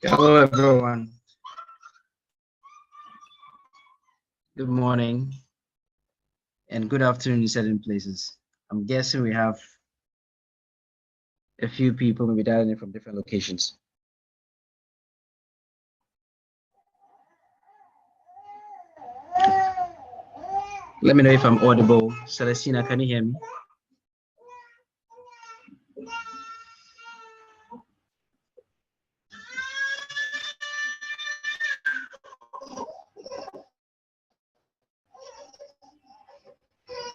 Hello, everyone. Good morning and good afternoon in certain places. I'm guessing we have a few people maybe dialing in from different locations. Let me know if I'm audible. Celestina, can you hear me?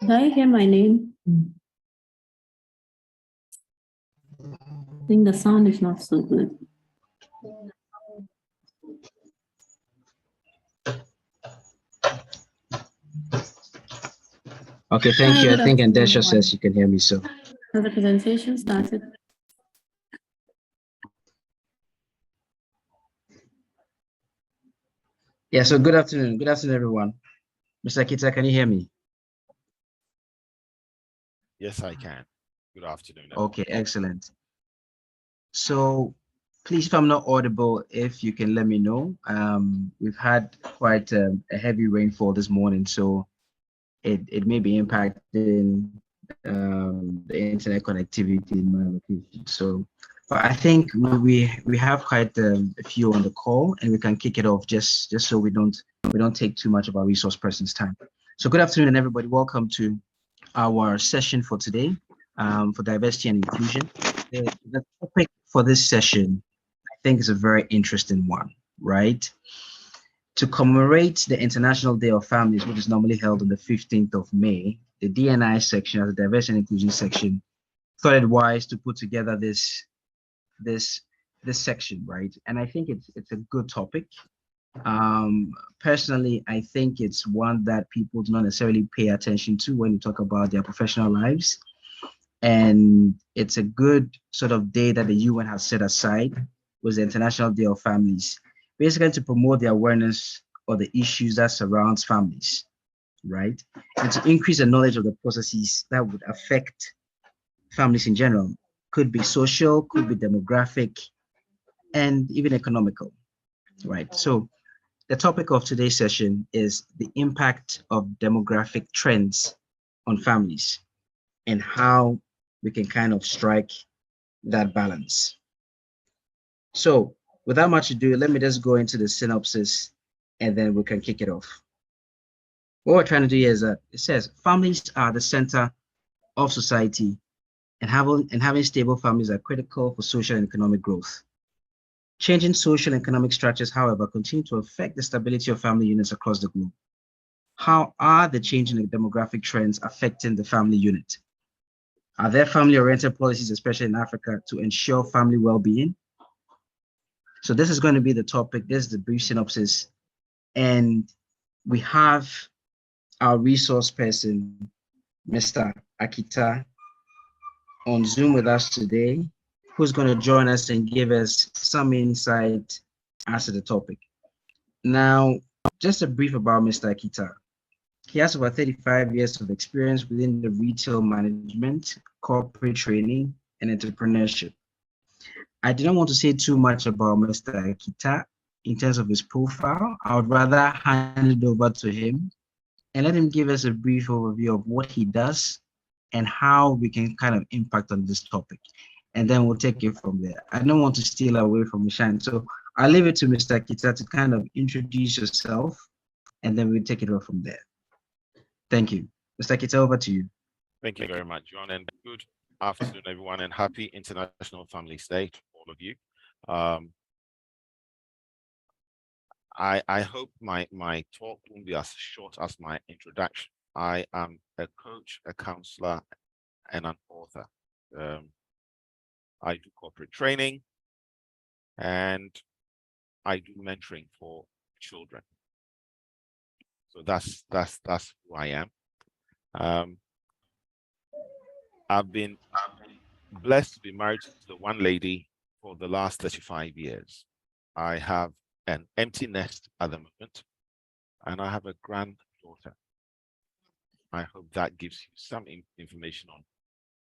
Did I hear my name? I think the sound is not so good. Okay, thank Hi, you. I good think afternoon, Andesha everyone. says you can hear me, so. Has the presentation started? Yeah, so good afternoon. Good afternoon, everyone. Mr. Kita, can you hear me? Yes, I can. Good afternoon, everyone. Okay, excellent. So please, if I'm not audible, if you can let me know. We've had quite a heavy rainfall this morning, so it may be impacting the internet connectivity in my location. So, but I think we have quite a few on the call, and we can kick it off just so we don't take too much of our resource person's time. So, good afternoon, everybody. Welcome to our session for today for diversity and inclusion. The topic for this session, I think, is a very interesting one, right? To commemorate the International Day of Families, which is normally held on the 15th of May, the DNI section, as the Diversity and Inclusion section, thought it wise to put together this section, right? And I think it's a good topic. Personally, I think it's one that people do not necessarily pay attention to when you talk about their professional lives. And it's a good sort of day that the UN has set aside, was the International Day of Families, basically to promote the awareness of the issues that surrounds families, right? And to increase the knowledge of the processes that would affect families in general. Could be social, could be demographic, and even economical, right? So the topic of today's session is the impact of demographic trends on families and how we can kind of strike that balance. So without much ado, let me just go into the synopsis and then we can kick it off. What we're trying to do here is that it says families are the center of society, and having stable families are critical for social and economic growth. Changing social and economic structures, however, continue to affect the stability of family units across the globe. How are the changing demographic trends affecting the family unit? Are there family-oriented policies, especially in Africa, to ensure family well-being? So this is going to be the topic. This is the brief synopsis. And we have our resource person, Mr. Akita, on Zoom with us today, who's going to join us and give us some insight as to the topic. Now, just a brief about Mr. Akita. He has over 35 years of experience within the retail management, corporate training, and entrepreneurship. I didn't want to say too much about Mr. Akita in terms of his profile. I would rather hand it over to him and let him give us a brief overview of what he does and how we can kind of impact on this topic. And then we'll take it from there. I don't want to steal away from the shine. So I'll leave it to Mr. Akita to kind of introduce yourself and then we'll take it off from there. Thank you. Mr. Akita, over to you. Thank you very much, John, and good afternoon, everyone, and happy International Families Day to all of you. I hope my talk won't be as short as my introduction. I am a coach, a counselor, and an author. I do corporate training, and I do mentoring for children. So that's who I am. I've been blessed to be married to the one lady for the last 35 years. I have an empty nest at the moment, and I have a granddaughter. I hope that gives you some information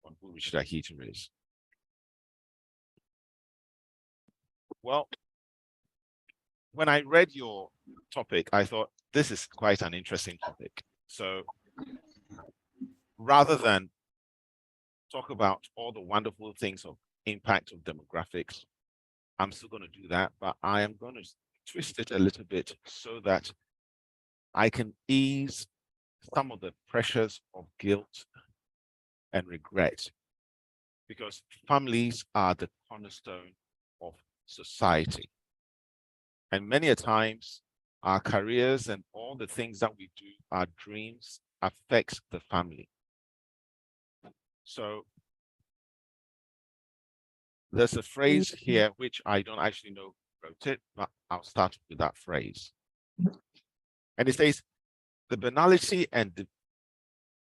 on who Richard Akita is. Well, when I read your topic, I thought this is quite an interesting topic. So rather than talk about all the wonderful things of impact of demographics, I'm still going to do that, but I am going to twist it a little bit so that I can ease some of the pressures of guilt and regret, because families are the cornerstone of society. And many a times, our careers and all the things that we do, our dreams, affects the family. So there's a phrase here which I don't actually know who wrote it, but I'll start with that phrase. And it says, the banality and the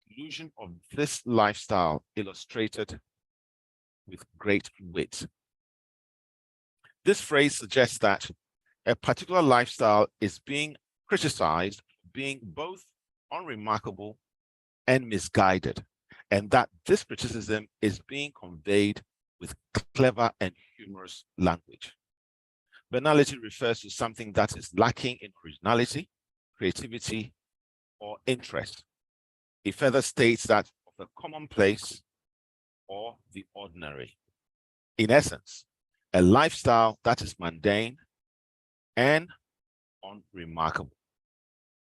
delusion of this lifestyle illustrated with great wit. This phrase suggests that a particular lifestyle is being criticized for being both unremarkable and misguided, and that this criticism is being conveyed with clever and humorous language. Banality refers to something that is lacking in originality, creativity, or interest. It further states that of the commonplace or the ordinary. In essence, a lifestyle that is mundane and unremarkable.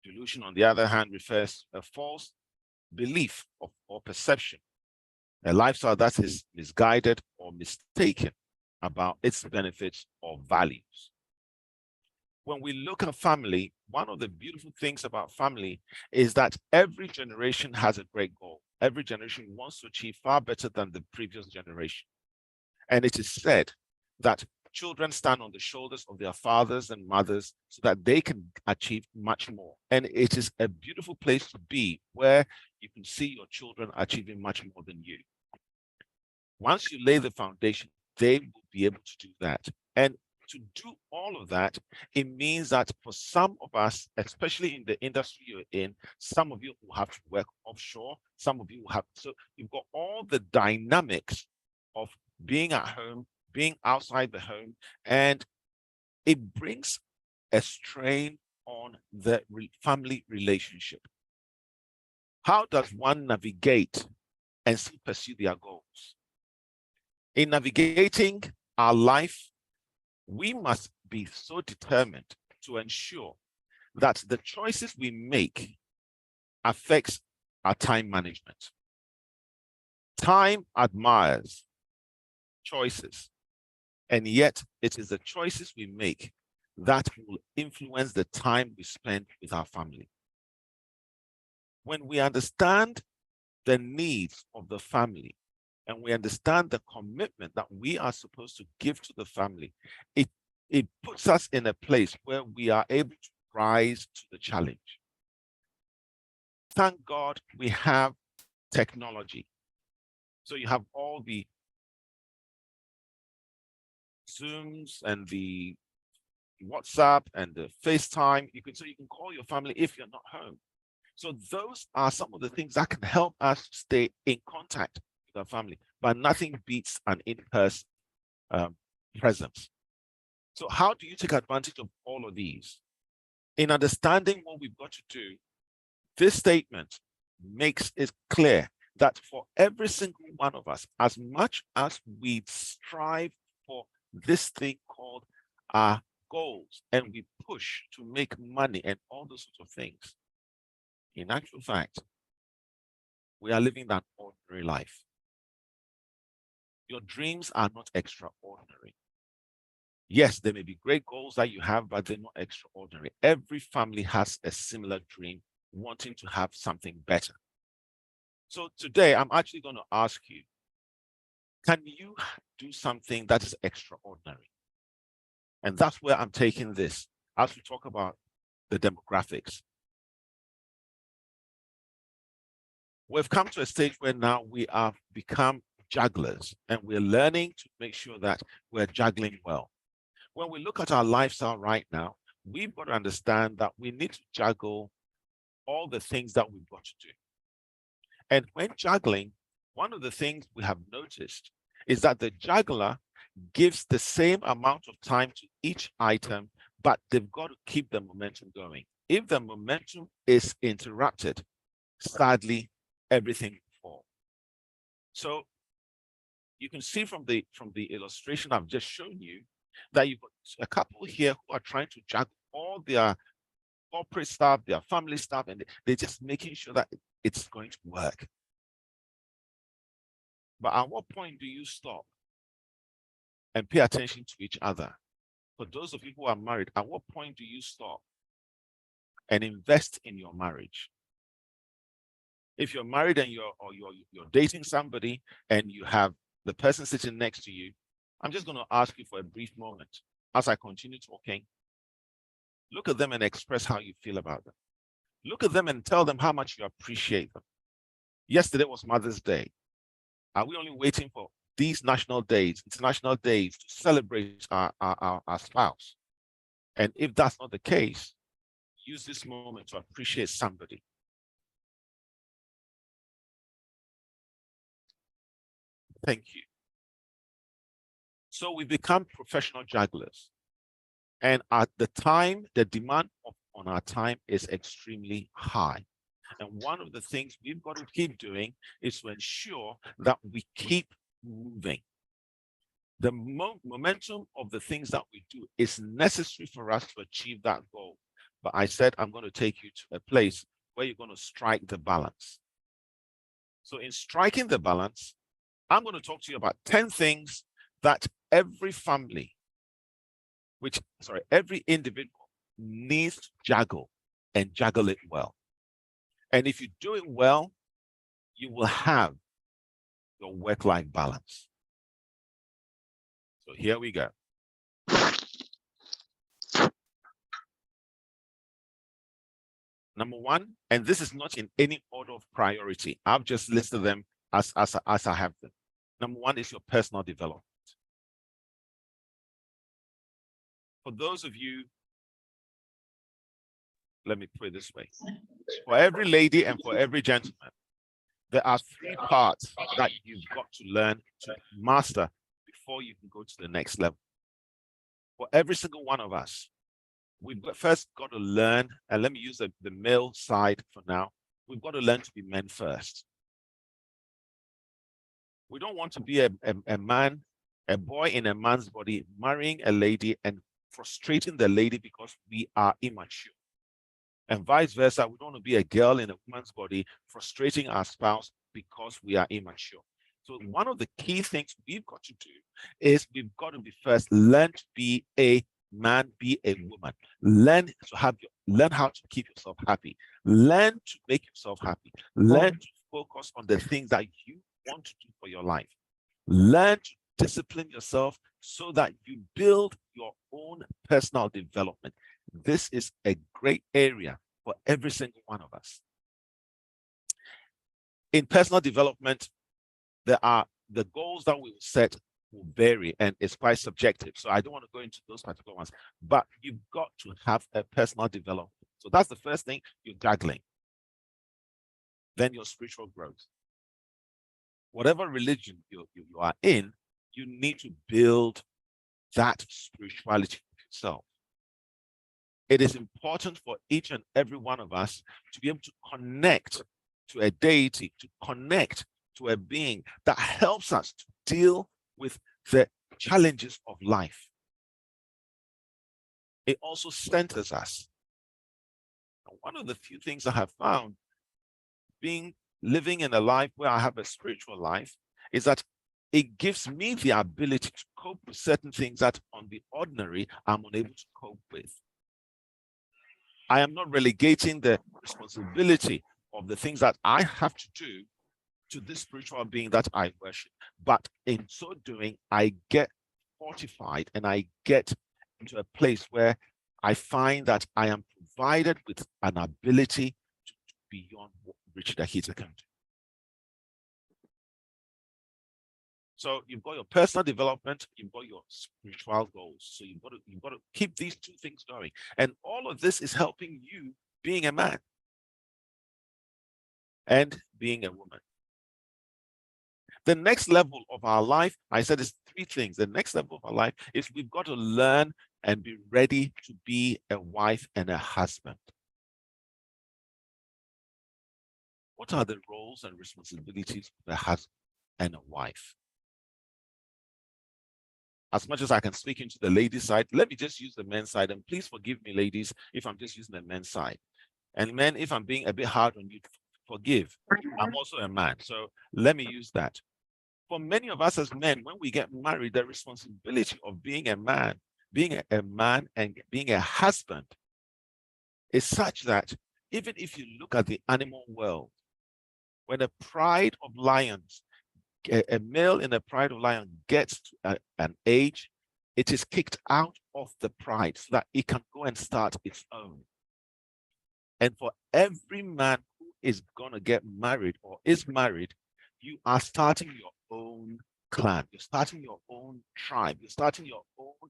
Delusion, on the other hand, refers to a false belief or perception, a lifestyle that is misguided or mistaken about its benefits or values. When we look at family, one of the beautiful things about family is that every generation has a great goal. Every generation wants to achieve far better than the previous generation. And it is said that children stand on the shoulders of their fathers and mothers so that they can achieve much more. And it is a beautiful place to be where you can see your children achieving much more than you. Once you lay the foundation, they will be able to do that. And to do all of that, it means that for some of us, especially in the industry you're in, some of you will have to work offshore, some of you will have, so you've got all the dynamics of being at home, being outside the home, and it brings a strain on the family relationship. How does one navigate and still pursue their goals? In navigating our life, we must be so determined to ensure that the choices we make affects our time management. Time admires choices, and yet it is the choices we make that will influence the time we spend with our family. When we understand the needs of the family and we understand the commitment that we are supposed to give to the family, it puts us in a place where we are able to rise to the challenge. Thank God we have technology. So you have all the Zooms and the WhatsApp and the FaceTime. You can call your family if you're not home. So those are some of the things that can help us stay in contact with our family, but nothing beats an in-person presence. So how do you take advantage of all of these? In understanding what we've got to do, this statement makes it clear that for every single one of us, as much as we strive for this thing called our goals and we push to make money and all those sorts of things, in actual fact, we are living that ordinary life. Your dreams are not extraordinary. Yes, there may be great goals that you have, but they're not extraordinary. Every family has a similar dream, wanting to have something better. So today, I'm actually going to ask you, can you do something that is extraordinary? And that's where I'm taking this as we talk about the demographics. We've come to a stage where now we have become jugglers and we're learning to make sure that we're juggling well. When we look at our lifestyle right now, we've got to understand that we need to juggle all the things that we've got to do. And when juggling, one of the things we have noticed is that the juggler gives the same amount of time to each item, but they've got to keep the momentum going. If the momentum is interrupted, sadly, everything will fall. So you can see from the illustration I've just shown you that you've got a couple here who are trying to juggle all their corporate stuff, their family stuff, and they're just making sure that it's going to work. But at what point do you stop and pay attention to each other? For those of you who are married, at what point do you stop and invest in your marriage? If you're married and you're dating somebody and you have the person sitting next to you, I'm just going to ask you for a brief moment as I continue talking. Look at them and express how you feel about them. Look at them and tell them how much you appreciate them. Yesterday was Mother's Day. Are we only waiting for these national days, international days, to celebrate our spouse? And if that's not the case, use this moment to appreciate somebody. Thank you. So we become professional jugglers. And at the time, the demand on our time is extremely high. And one of the things we've got to keep doing is to ensure that we keep moving. The momentum of the things that we do is necessary for us to achieve that goal. But I said, I'm going to take you to a place where you're going to strike the balance. So in striking the balance, I'm going to talk to you about 10 things that every individual needs to juggle and juggle it well. And if you do it well, you will have your work-life balance. So here we go. Number one, and this is not in any order of priority. I've just listed them as I have them. Number one is your personal development. For those of you, let me put it this way. For every lady and for every gentleman, there are 3 parts that you've got to learn to master before you can go to the next level. For every single one of us, we've first got to learn, and let me use the male side for now. We've got to learn to be men first. We don't want to be a boy in a man's body, marrying a lady and frustrating the lady because we are immature. And vice versa, we don't want to be a girl in a woman's body, frustrating our spouse because we are immature. So one of the key things we've got to do is we've got to be first learn to be a man, be a woman. Learn how to keep yourself happy. Learn to make yourself happy. Learn to focus on the things that you want to do for your life. Learn to discipline yourself so that you build your own personal development. This is a great area for every single one of us. In personal development, the goals that we will set will vary and it's quite subjective. So I don't want to go into those particular ones, but you've got to have a personal development. So that's the first thing, you're juggling. Then your spiritual growth. Whatever religion you are in, you need to build that spirituality for yourself. It is important for each and every one of us to be able to connect to a deity, to connect to a being that helps us to deal with the challenges of life. It also centers us. And one of the few things I have found living in a life where I have a spiritual life is that it gives me the ability to cope with certain things that on the ordinary I'm unable to cope with. I am not relegating the responsibility of the things that I have to do to this spiritual being that I worship. But in so doing, I get fortified and I get into a place where I find that I am provided with an ability to beyond what Richard Akita can do. So you've got your personal development, you've got your spiritual goals. So you've got to keep these 2 things going. And all of this is helping you being a man and being a woman. The next level of our life, I said, is 3 things. The next level of our life is we've got to learn and be ready to be a wife and a husband. What are the roles and responsibilities of a husband and a wife? As much as I can speak into the ladies' side, let me just use the men's side. And please forgive me, ladies, if I'm just using the men's side. And men, if I'm being a bit hard on you, forgive. I'm also a man. So let me use that. For many of us as men, when we get married, the responsibility of being a man and being a husband is such that even if you look at the animal world, when a pride of lions, a male in a pride of lion gets to an age, it is kicked out of the pride so that it can go and start its own. And for every man who is going to get married or is married, you are starting your own clan. You're starting your own tribe. You're starting your own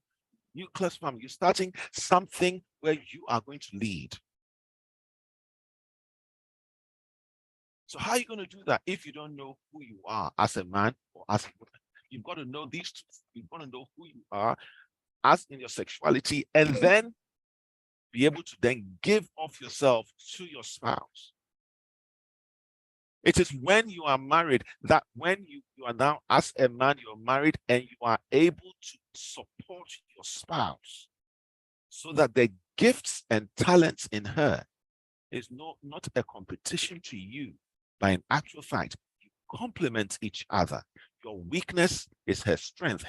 nuclear family. You're starting something where you are going to lead. So how are you going to do that if you don't know who you are as a man or as a woman? You've got to know these two. You've got to know who you are as in your sexuality, and then be able to then give of yourself to your spouse. It is when you are married that when you are now as a man, you're married and you are able to support your spouse so that the gifts and talents in her is not a competition to you, but in actual fact, you complement each other. Your weakness is her strength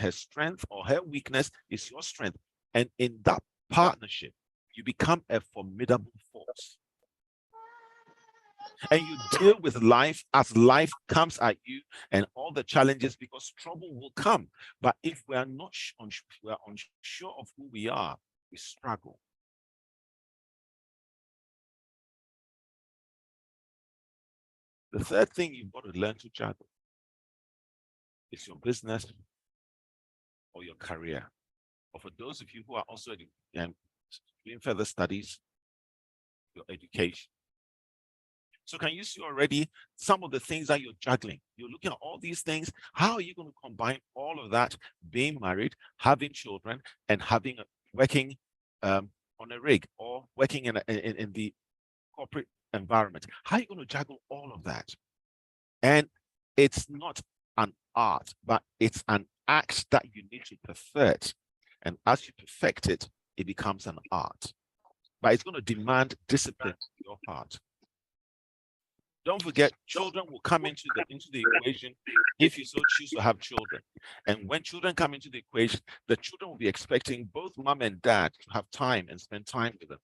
or her weakness is your strength. And in that partnership, you become a formidable force. And you deal with life as life comes at you and all the challenges, because trouble will come. But if we are not unsure of who we are, we struggle. The third thing you've got to learn to juggle is your business or your career. Or for those of you who are also doing further studies, your education. So can you see already some of the things that you're juggling? You're looking at all these things. How are you going to combine all of that, being married, having children, and working on a rig or working in the corporate environment? How are you going to juggle all of that? And it's not an art, but it's an act that you need to perfect. And as you perfect it, it becomes an art. But it's going to demand discipline on your part. Don't forget, children will come into the equation if you so choose to have children. And when children come into the equation, the children will be expecting both mom and dad to have time and spend time with them.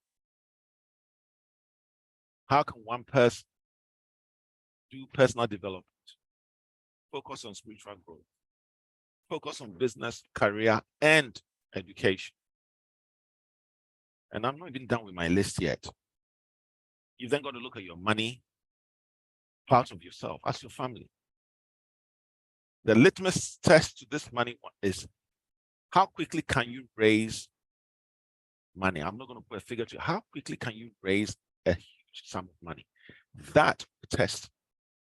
How can one person do personal development, focus on spiritual growth, focus on business, career, and education? And I'm not even done with my list yet. You've then got to look at your money, part of yourself, as your family. The litmus test to this money is how quickly can you raise money? I'm not going to put a figure to how quickly can you raise a huge sum of money. That test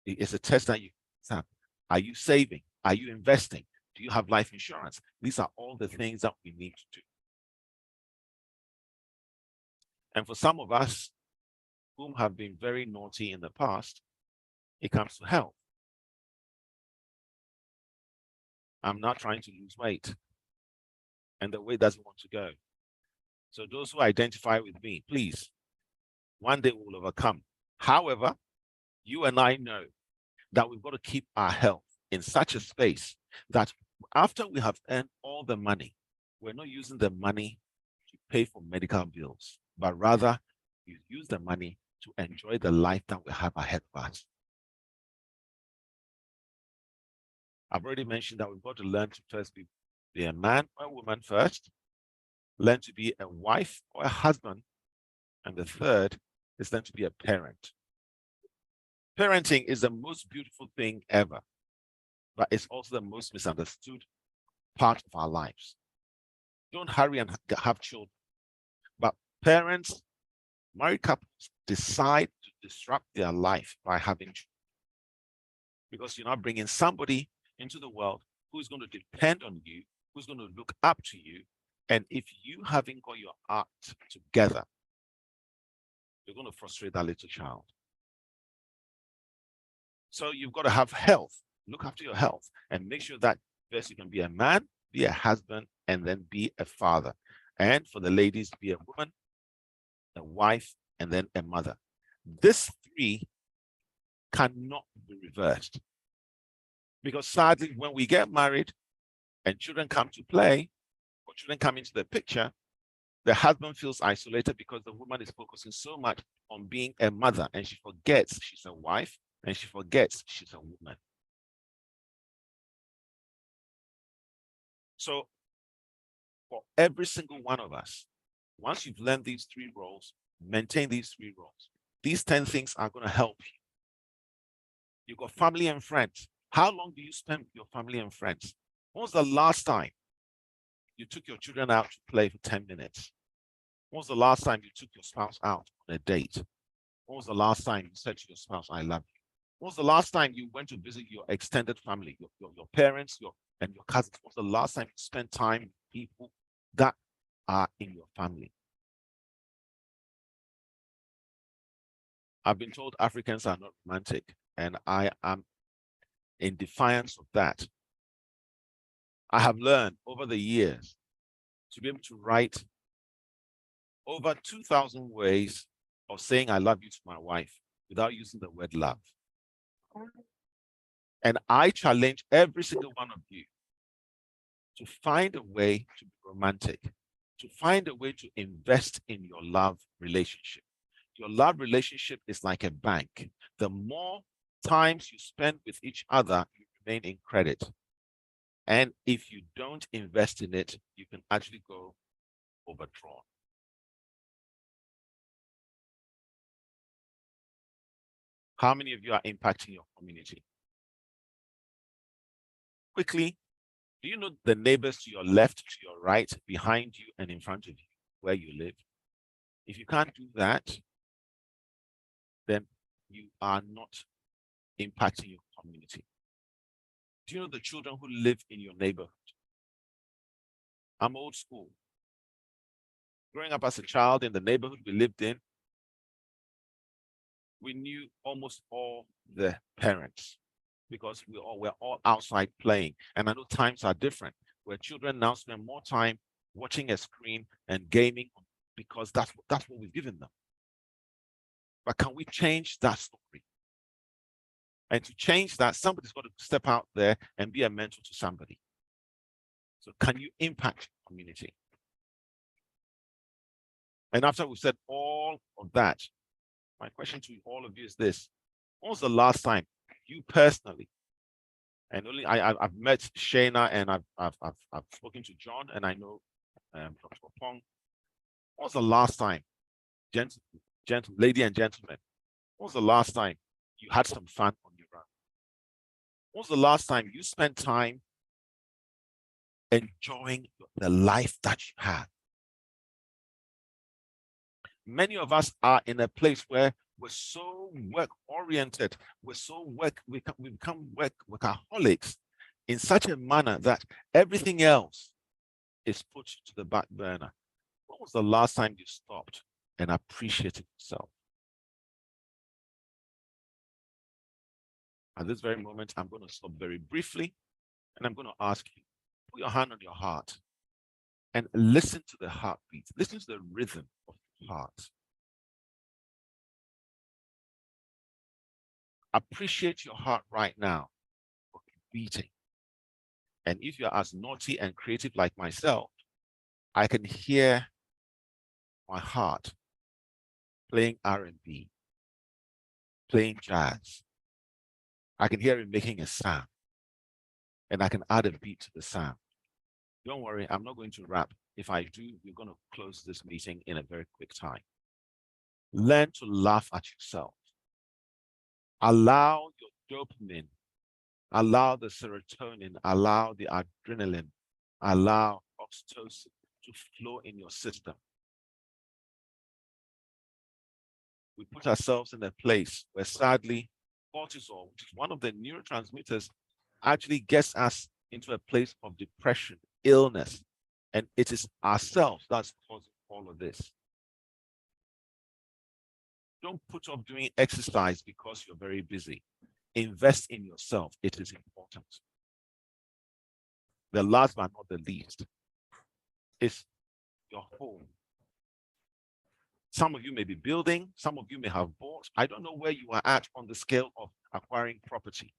is a test that you have. Are you saving? Are you investing? Do you have life insurance? These are all the things that we need to do. And for some of us whom have been very naughty in the past, it comes to health. I'm not trying to lose weight, and the weight doesn't want to go. So those who identify with me, please, one day we will overcome. However, you and I know that we've got to keep our health in such a space that after we have earned all the money, we're not using the money to pay for medical bills, but rather you use the money to enjoy the life that we have ahead of us. I've already mentioned that we've got to learn to first be a man or a woman first, learn to be a wife or a husband, and the third is learn to be a parent. Parenting is the most beautiful thing ever, but it's also the most misunderstood part of our lives. Don't hurry and have children, but parents, married couples decide to disrupt their life by having children, because you're not bringing somebody into the world who's going to depend on you, who's going to look up to you, And if you haven't got your act together, you're going to frustrate that little child. So you've got to have health, look after your health, and make sure that first you can be a man, be a husband, and then be a father. And for the ladies, be a woman, a wife, and then a mother. This three cannot be reversed. Because sadly, when we get married and children come to play, or children come into the picture, the husband feels isolated because the woman is focusing so much on being a mother, and she forgets she's a wife, and she forgets she's a woman. So for every single one of us, once you've learned these three roles, maintain these three roles. These 10 things are going to help you. You've got family and friends. How long do you spend with your family and friends? When was the last time you took your children out to play for 10 minutes? When was the last time you took your spouse out on a date? When was the last time you said to your spouse, I love you? When was the last time you went to visit your extended family, your parents, and your cousins? When was the last time you spent time with people that are in your family? I've been told Africans are not romantic, and I am in defiance of that. I have learned over the years to be able to write over 2,000 ways of saying I love you to my wife without using the word love. And I challenge every single one of you to find a way to be romantic, to find a way to invest in your love relationship. Your love relationship is like a bank. The more times you spend with each other, you remain in credit. And if you don't invest in it, you can actually go overdrawn. How many of you are impacting your community? Quickly, do you know the neighbors to your left, to your right, behind you, and in front of you, where you live? If you can't do that, then you are not impacting your community. Do you know the children who live in your neighborhood? I'm old school. Growing up as a child in the neighborhood we lived in, we knew almost all the parents because we were all outside playing. And I know times are different, where children now spend more time watching a screen and gaming because that's what we've given them. But can we change that story? And to change that, somebody's got to step out there and be a mentor to somebody. So can you impact your community? And after we've said all of that, my question to all of you is this: when was the last time you personally, and only I've met Shayna and I've spoken to John, and I know Dr. Pong. When was the last time, lady and gentlemen, when was the last time you had some fun on your own? When was the last time you spent time enjoying the life that you had? Many of us are in a place where we're so work-oriented, we become workaholics in such a manner that everything else is put to the back burner. When was the last time you stopped and appreciated yourself? At this very moment, I'm going to stop very briefly, and I'm going to ask you, put your hand on your heart and listen to the heartbeat. Listen to the rhythm of your heart. Appreciate your heart right now for beating. And if you're as naughty and creative like myself, I can hear my heart playing R&B, playing jazz. I can hear it making a sound, and I can add a beat to the sound. Don't worry, I'm not going to rap. If I do, we're going to close this meeting in a very quick time. Learn to laugh at yourself. Allow your dopamine, allow the serotonin, allow the adrenaline, allow oxytocin to flow in your system. We put ourselves in a place where sadly cortisol, which is one of the neurotransmitters, actually gets us into a place of depression, illness. And it is ourselves that's causing all of this. Don't put off doing exercise because you're very busy. Invest in yourself. It is important. The last but not the least is your home. Some of you may be building, some of you may have bought. I don't know where you are at on the scale of acquiring property.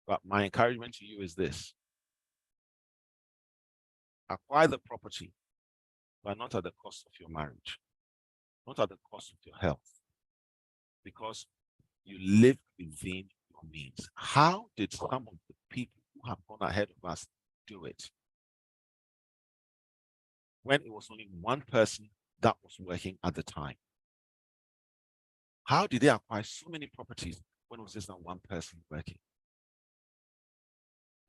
But my encouragement to you is this. Acquire the property, but not at the cost of your marriage, not at the cost of your health, because you live within your means. How did some of the people who have gone ahead of us do it? When it was only one person that was working at the time. How did they acquire so many properties when it was just not one person working?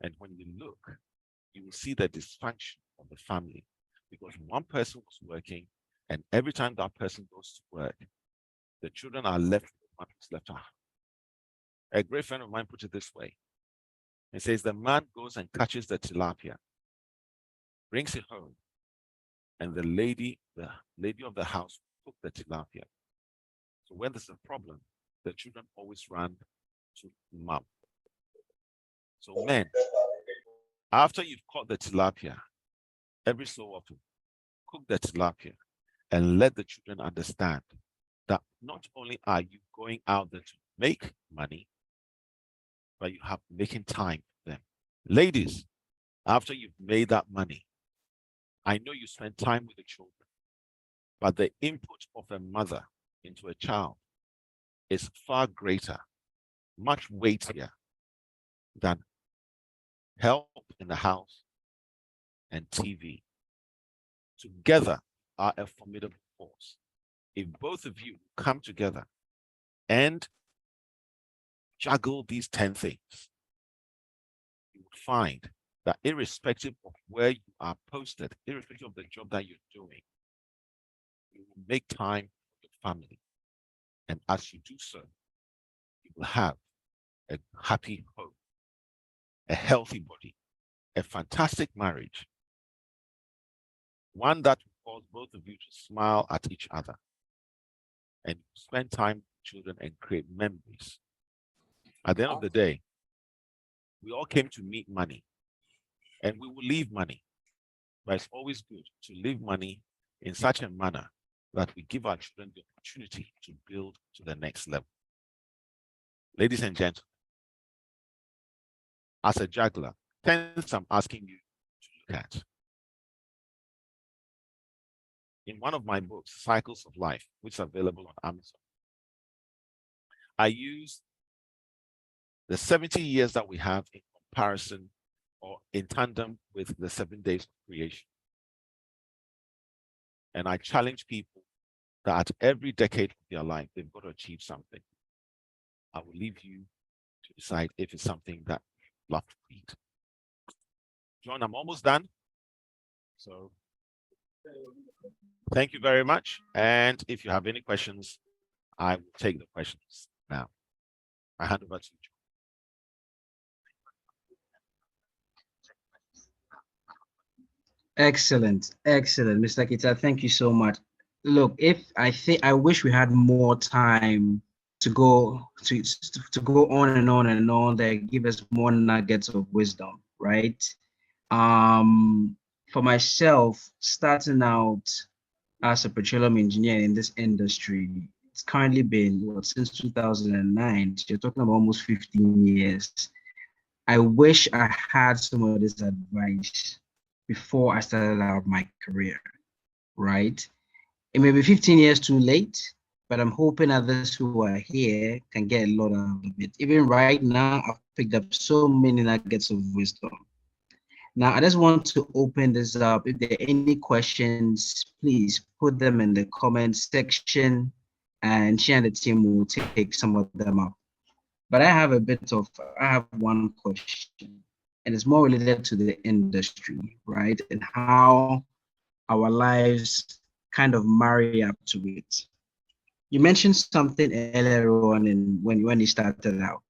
And when you look, you will see the dysfunction of the family because one person was working, and every time that person goes to work, the children are left with one who's left out. A great friend of mine put it this way. He says the man goes and catches the tilapia, brings it home, and the lady of the house cook the tilapia. So when there's a problem, the children always run to mom. So men, after you've caught the tilapia, every so often, cook the tilapia and let the children understand that not only are you going out there to make money, but you have making time for them. Ladies, after you've made that money, I know you spend time with the children, but the input of a mother into a child is far greater, much weightier than help in the house and TV. Together are a formidable force. If both of you come together and juggle these 10 things, you would find that irrespective of where you are posted, irrespective of the job that you're doing, you will make time for your family. And as you do so, you will have a happy home, a healthy body, a fantastic marriage, one that will cause both of you to smile at each other and spend time with children and create memories. At the end of the day, we all came to meet money and we will leave money, but it's always good to leave money in such a manner that we give our children the opportunity to build to the next level. Ladies and gentlemen, as a juggler, 10 things I'm asking you to look at. In one of my books, Cycles of Life, which is available on Amazon, I use the 70 years that we have in comparison or in tandem with the 7 days of creation. And I challenge people that at every decade of their life, they've got to achieve something. I will leave you to decide if it's something that you love to read. John, I'm almost done. So thank you very much. And if you have any questions, I will take the questions now. I hand over to you, John. Excellent, excellent, Mr. Kita. Thank you so much. Look, I wish we had more time to go on and on and on. That give us more nuggets of wisdom, right? For myself, starting out as a petroleum engineer in this industry, it's currently been since 2009. So you're talking about almost 15 years. I wish I had some of this advice before I started out my career, right? It may be 15 years too late, but I'm hoping others who are here can get a lot out of it. Even right now, I've picked up so many nuggets of wisdom. Now, I just want to open this up. If there are any questions, please put them in the comment section and she and the team will take some of them up. But I have one question, and it's more related to the industry, right? And how our lives kind of marry up to it. You mentioned something earlier on when you started out.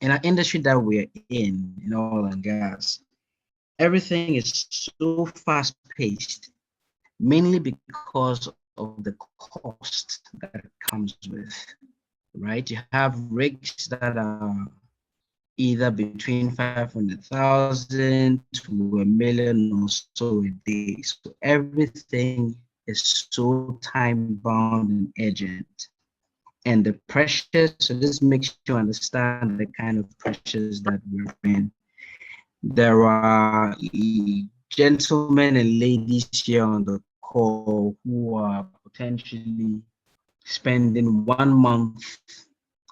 In our industry that we're in oil and gas, everything is so fast paced, mainly because of the cost that comes with, right? You have rigs that are either between 500,000 to $1 million or so a day. So everything is so time bound and urgent. And the pressures, so this makes you understand the kind of pressures that we're in. There are gentlemen and ladies here on the call who are potentially spending 1 month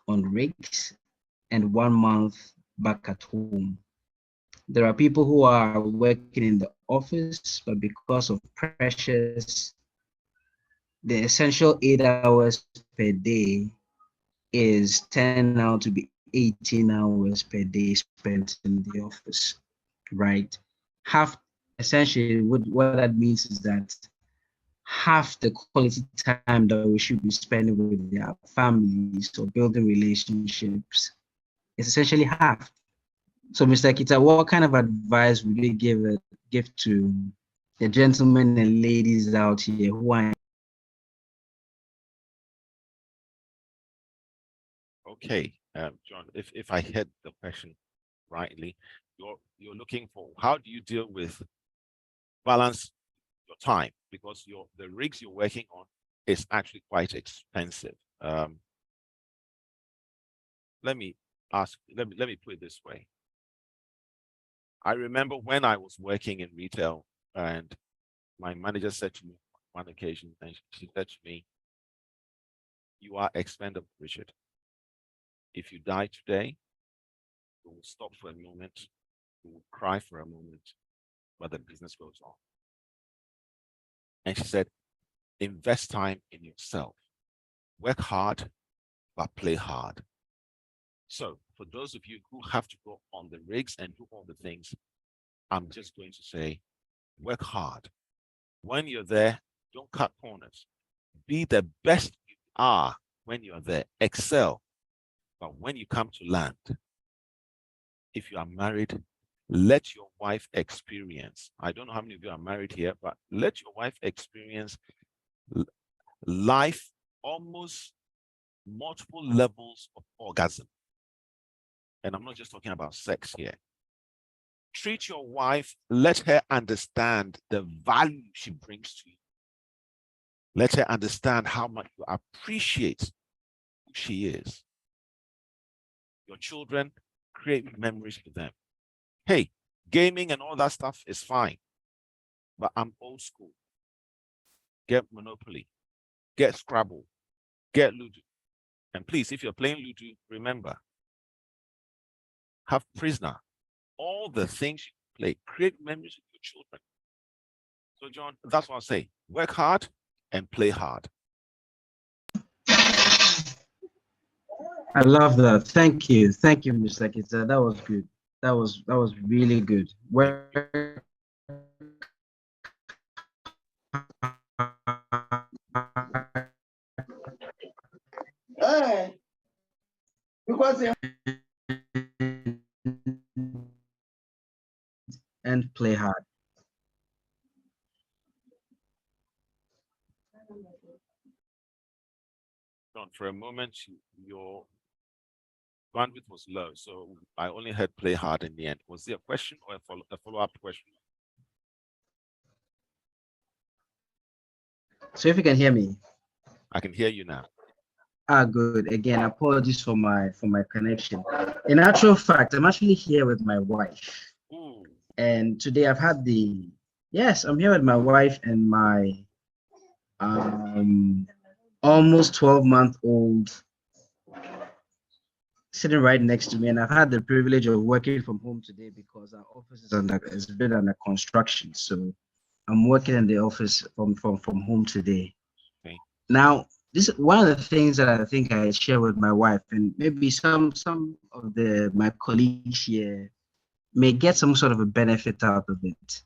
on rigs and 1 month back at home. There are people who are working in the office, but because of pressures, the essential 8 hours per day is turning out to be 18 hours per day spent in the office, right? Half, essentially, what that means is that half the quality time that we should be spending with their families or building relationships is essentially half. So, Mr. Kita, what kind of advice would you give to the gentlemen and ladies out here who are? Okay, John, if I heard the question rightly, you're looking for how do you deal with balance your time, because the rigs you're working on is actually quite expensive. Let me put it this way. I remember when I was working in retail, and my manager said to me on one occasion, and she said to me, "You are expendable, Richard. If you die today, you will stop for a moment, you will cry for a moment, but the business goes on." And she said, invest time in yourself. Work hard, but play hard. So for those of you who have to go on the rigs and do all the things, I'm just going to say, work hard. When you're there, don't cut corners. Be the best you are when you're there. Excel. But when you come to land, if you are married, let your wife experience. I don't know how many of you are married here, but let your wife experience life, almost multiple levels of orgasm. And I'm not just talking about sex here. Treat your wife, let her understand the value she brings to you. Let her understand how much you appreciate who she is. Your children, create memories for them. Hey, gaming and all that stuff is fine, but I'm old school. Get Monopoly, get Scrabble, get Ludo. And please, if you're playing Ludo, remember, have Prisoner. All the things you play, create memories with your children. So, John, that's what I'll say. Work hard and play hard. I love that. Thank you, Mr. Kita. That was good. That was really good. Hey, because and play hard. John, for a moment, your bandwidth was low, so I only heard play hard in the end. Was there a question or a follow-up question? So if you can hear me. I can hear you now. Good. Again, apologies for my connection. In actual fact, I'm actually here with my wife. Ooh. And today I've had yes, I'm here with my wife and my almost 12-month-old sitting right next to me, and I've had the privilege of working from home today because our office has been under construction. So I'm working in the office from home today. Okay. Now, this is one of the things that I think I share with my wife, and maybe some of my colleagues here may get some sort of a benefit out of it.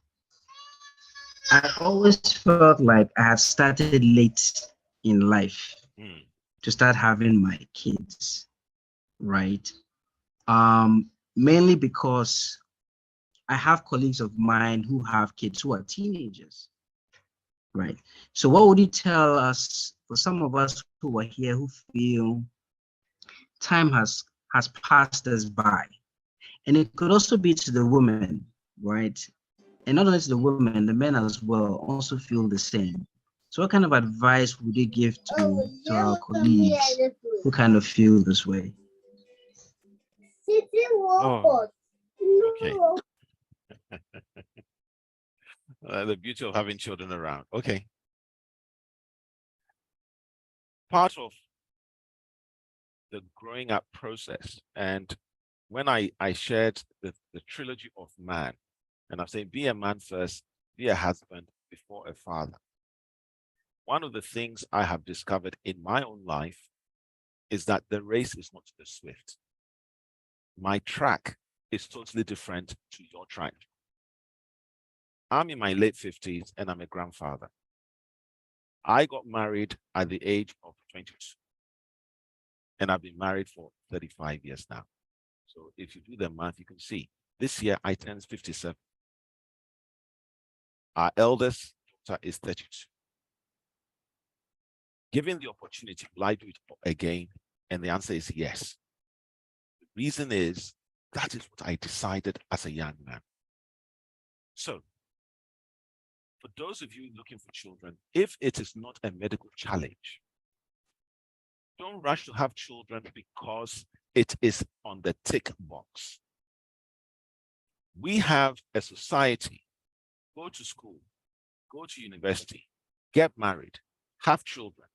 I always felt like I had started late in life to start having my kids, right? Mainly because I have colleagues of mine who have kids who are teenagers, right? So what would you tell us, for some of us who are here who feel time has passed us by? And it could also be to the women, right? And not only to the women, the men as well also feel the same. So what kind of advice would you give to our colleagues who kind of feel this way? Oh, okay. The beauty of having children around. Okay. Part of the growing up process, and when I shared the trilogy of man, and I'm saying be a man first, be a husband before a father. One of the things I have discovered in my own life is that the race is not to the swift. My track is totally different to your track. I'm in my late 50s and I'm a grandfather. I got married at the age of 22, and I've been married for 35 years now. So if you do the math, you can see this year I turned 57. Our eldest daughter is 32. Given the opportunity, will I do it again? And the answer is yes. The reason is that is what I decided as a young man. So for those of you looking for children, if it is not a medical challenge, don't rush to have children because it is on the tick box. We have a society, go to school, go to university, get married, have children.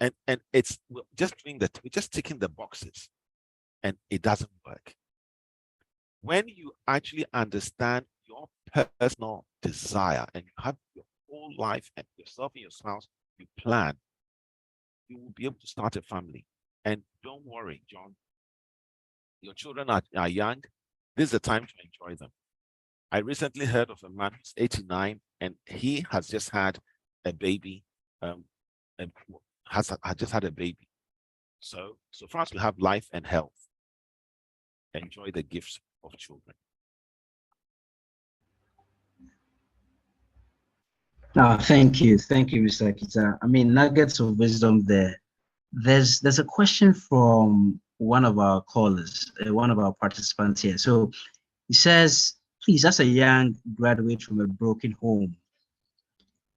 And it's just doing that, we're just ticking the boxes, and it doesn't work. When you actually understand your personal desire and you have your whole life and yourself and your spouse, you plan, you will be able to start a family. And don't worry, John, your children are young. This is the time to enjoy them. I recently heard of a man who's 89 and he has just had a baby, has just had a baby. So far as we have life and health, enjoy the gifts of children. Thank you, Mr. Akita. I mean, nuggets of wisdom there. There's a question from one of our callers, one of our participants here. So he says, please, as a young graduate from a broken home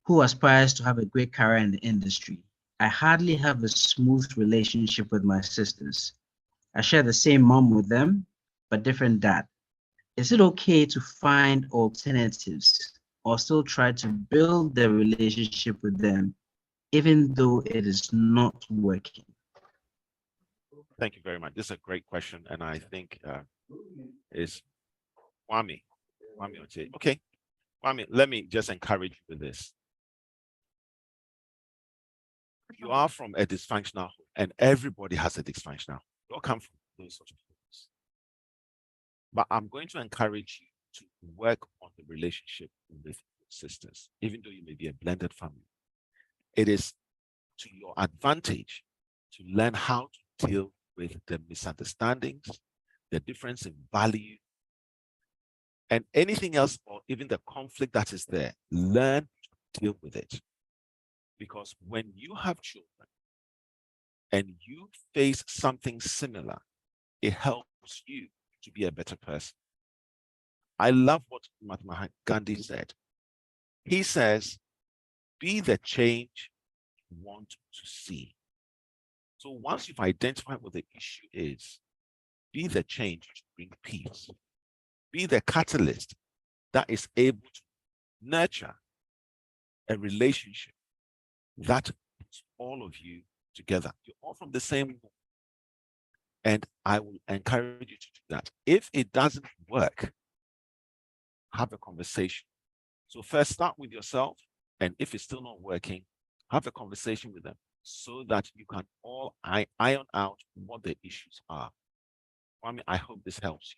who aspires to have a great career in the industry, I hardly have a smooth relationship with my sisters. I share the same mom with them, but different dad. Is it okay to find alternatives or still try to build the relationship with them, even though it is not working? Thank you very much. This is a great question, and I think is Kwame. Okay, Kwame, let me just encourage you with this. You are from a dysfunctional home, and everybody has a dysfunctional home. You all come from those sorts of homes. But I'm going to encourage you to work on the relationship with your sisters, even though you may be a blended family. It is to your advantage to learn how to deal with the misunderstandings, the difference in value, and anything else, or even the conflict that is there. Learn to deal with it. Because when you have children and you face something similar, it helps you to be a better person. I love what Mahatma Gandhi said. He says, be the change you want to see. So once you've identified what the issue is, be the change to bring peace. Be the catalyst that is able to nurture a relationship that puts all of you together. You're all from the same womb. And I will encourage you to do that. If it doesn't work, have a conversation. So first start with yourself, and if it's still not working, have a conversation with them so that you can all iron out what the issues are. I mean, I hope this helps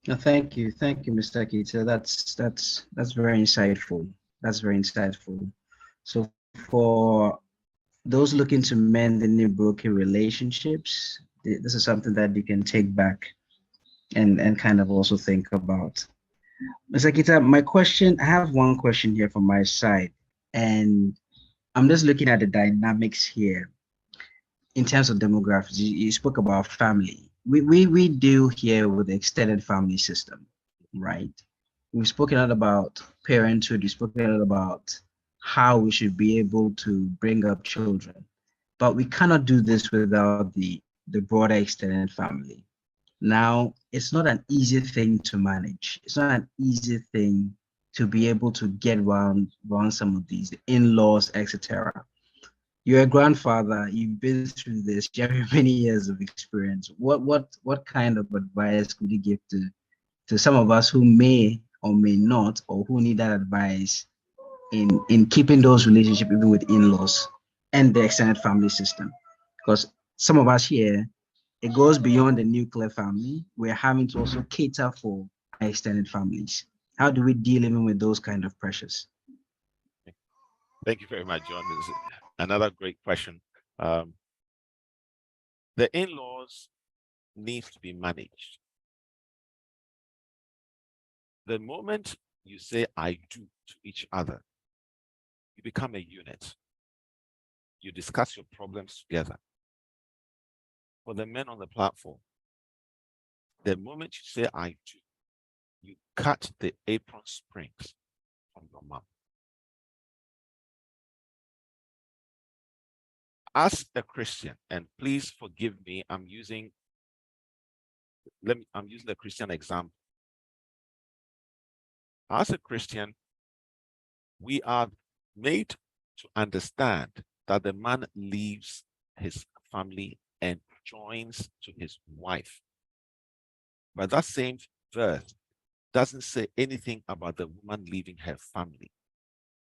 you. Thank you, Mr. Akita. That's very insightful. That's very insightful. So those looking to mend any broken relationships, this is something that you can take back and kind of also think about. Mr. Kita, I have one question here from my side, and I'm just looking at the dynamics here in terms of demographics. You spoke about family. We deal here with the extended family system, right? We've spoken a lot about parenthood. We've spoken a lot about how we should be able to bring up children, but we cannot do this without the broader extended family. Now, it's not an easy thing to manage. It's not an easy thing to be able to get around some of these in-laws, etc. You're a grandfather, you've been through this, you have many years of experience. What kind of advice could you give to some of us who may or may not, or who need that advice in keeping those relationships even with in-laws and the extended family system? Because some of us here, it goes beyond the nuclear family. We're having to also cater for our extended families. How do we deal even with those kind of pressures? Thank you very much, John. This is another great question. The in-laws need to be managed. The moment you say I do to each other, you become a unit. You discuss your problems together. For the men on the platform, the moment you say I do, you cut the apron springs from your mouth. As a Christian, and please forgive me, I'm using the Christian example. As a Christian, we are made to understand that the man leaves his family and joins to his wife. But that same verse doesn't say anything about the woman leaving her family.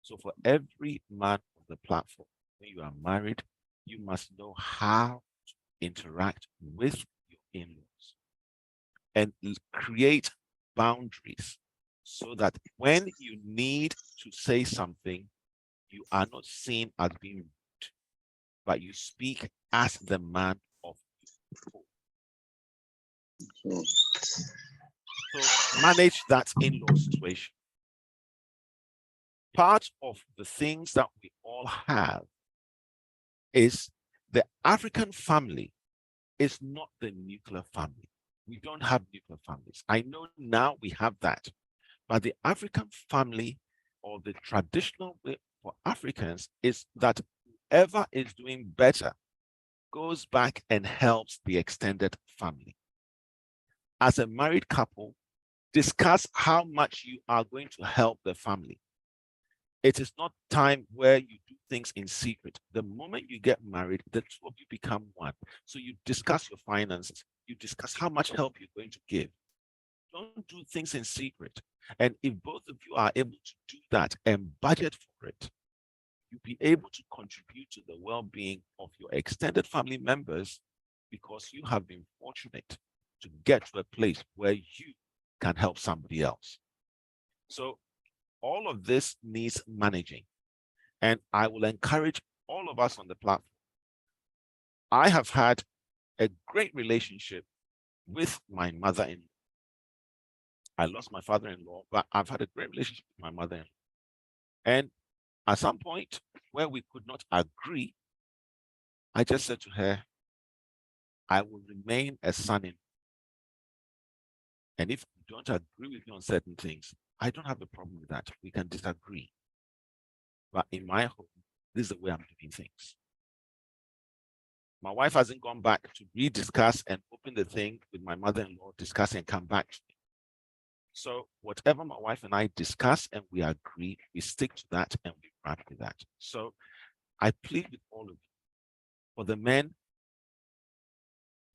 So for every man on the platform, when you are married, you must know how to interact with your in-laws and create boundaries so that when you need to say something, you are not seen as being rude, but you speak as the man of your home. So manage that in-law situation. Part of the things that we all have is the African family is not the nuclear family. We don't have nuclear families. I know now we have that, but the African family, or the traditional way for Africans, is that whoever is doing better goes back and helps the extended family. As a married couple, discuss how much you are going to help the family. It is not time where you do things in secret. The moment you get married, the two of you become one. So you discuss your finances. You discuss how much help you're going to give. Don't do things in secret. And if both of you are able to do that and budget for it, you'll be able to contribute to the well-being of your extended family members because you have been fortunate to get to a place where you can help somebody else. So all of this needs managing. And I will encourage all of us on the platform. I have had a great relationship with my mother-in-law. I lost my father-in-law, but I've had a great relationship with my mother-in-law. And at some point where we could not agree, I just said to her, I will remain a son-in-law. And if you don't agree with me on certain things, I don't have a problem with that. We can disagree. But in my home, this is the way I'm doing things. My wife hasn't gone back to rediscuss and open the thing with my mother-in-law, discuss and come back to me. So whatever my wife and I discuss and we agree, we stick to that and we run with that. So I plead with all of you. For the men,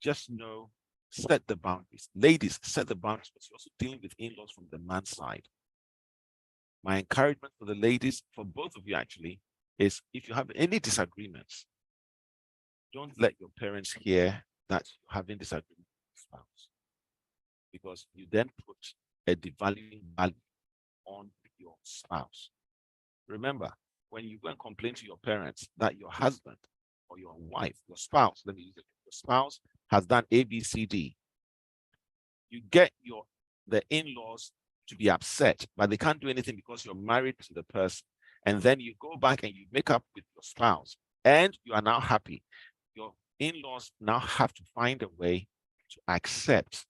just know, set the boundaries. Ladies, set the boundaries, but you're also dealing with in-laws from the man's side. My encouragement for the ladies, for both of you actually, is if you have any disagreements, don't let your parents hear that you're having disagreement with your spouse, because you then put a devaluing value on your spouse. Remember, when you go and complain to your parents that your husband or your wife, your spouse, let me use it, your spouse has done A, B, C, D, you get the in-laws to be upset, but they can't do anything because you're married to the person. And then you go back and you make up with your spouse, and you are now happy. Your in-laws now have to find a way to accept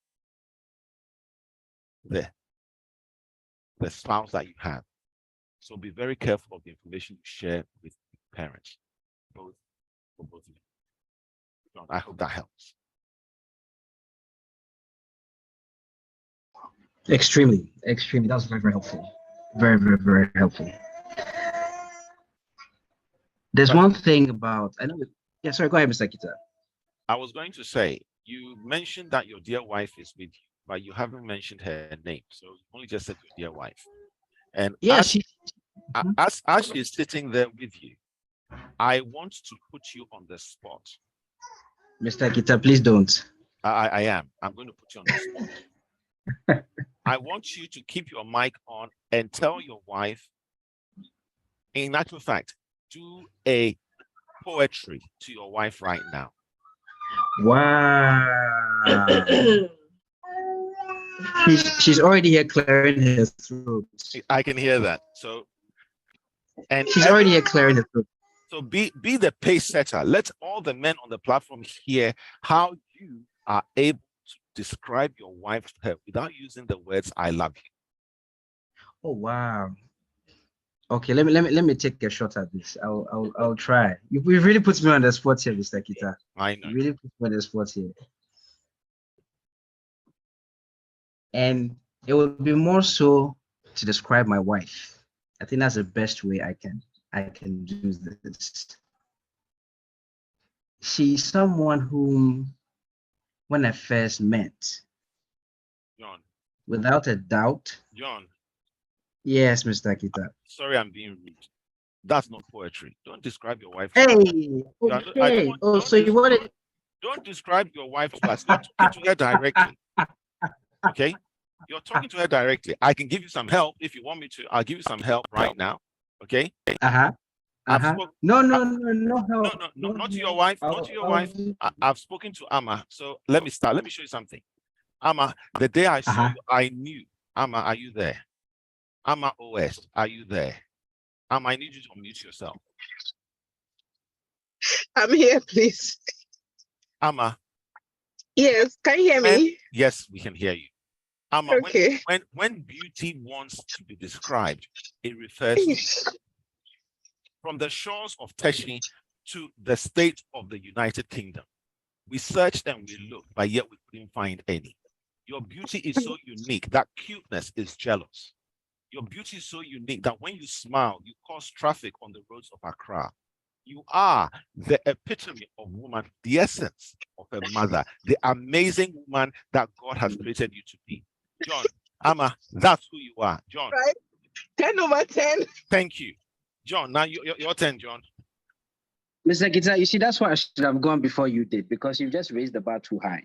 the spouse that you have. So be very careful of the information you share with parents, for both of you. John, I hope that helps. Extremely. That was very, very helpful. Very, very, very helpful. There's one thing about, I know. Yeah, sorry, go ahead, Mr. Kita. I was going to say, you mentioned that your dear wife is with you, but you haven't mentioned her name. So you only just said your dear wife. And Yeah, as she's sitting there with you, I want to put you on the spot. Mr. Kita, please don't. I am. I'm going to put you on the spot. I want you to keep your mic on and tell your wife, in actual fact, do a poetry to your wife right now. Wow. she's already here clearing her throat. I can hear that. So, and she's already here clearing her throat. So be the pace setter. Let all the men on the platform hear how you are able to describe your wife to her without using the words "I love you." Oh wow. Okay, let me take a shot at this. I'll try. You really put me on the spot here, Mr. Kita. I know. You really put me on the spot here. And it would be more so to describe my wife. I think that's the best way I can do this. She's someone whom, when I first met, John, without a doubt. John. Yes, Mr. Kita. Sorry, I'm being rude. That's not poetry. Don't describe your wife. Hey, okay. So you want it? Don't describe your wife to us. You're talking to her directly. Okay? You're talking to her directly. I can give you some help if you want me to. I'll give you some help right now. Okay? No, not to your wife. Not to your wife. I've spoken to Amma. So let me start. Let me show you something. Amma, the day I saw you, I knew. Amma, are you there? Amma OS, are you there? Amma, I need you to unmute yourself. I'm here, please. Amma. Yes, can you hear me? Yes, we can hear you. Amma, okay. When beauty wants to be described, it refers to from the shores of Teshi to the state of the United Kingdom. We searched and we looked, but yet we couldn't find any. Your beauty is so unique that cuteness is jealous. Your beauty is so unique that when you smile, you cause traffic on the roads of Accra. You are the epitome of woman, the essence of a mother, the amazing woman that God has created you to be. John, Amma, that's who you are. John. Right. 10 over 10. Thank you. John, now your turn, John. Mr. Kita, you see, that's why I should have gone before you did, because you just raised the bar too high.